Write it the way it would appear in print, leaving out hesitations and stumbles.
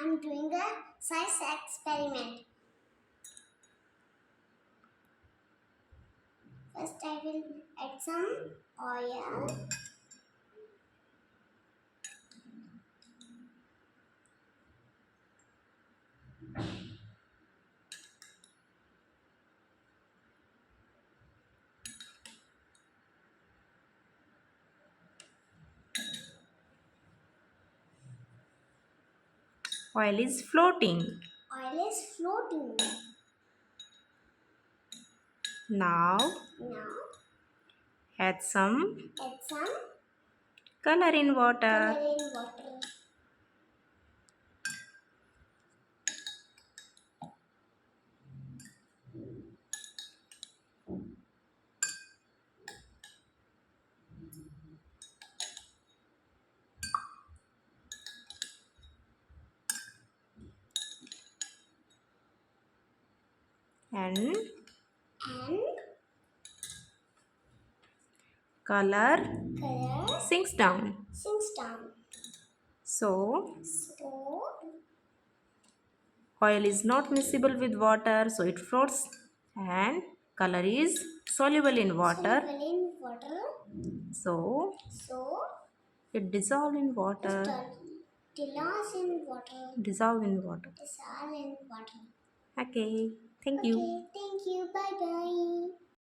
I'm doing a science experiment. First, I will add some oil. Oil is floating. Oil is floating. Now Now, add some add some color in color water. in water. And And color color sinks down. sinks down. So So, oil is not miscible with water, so it floats, and color is soluble in water, soluble in water. so So, it dissolve in water. dissolve in water. Dissolve in water. Dissolve in water. Okay, thank you. Okay, thank you. Bye bye.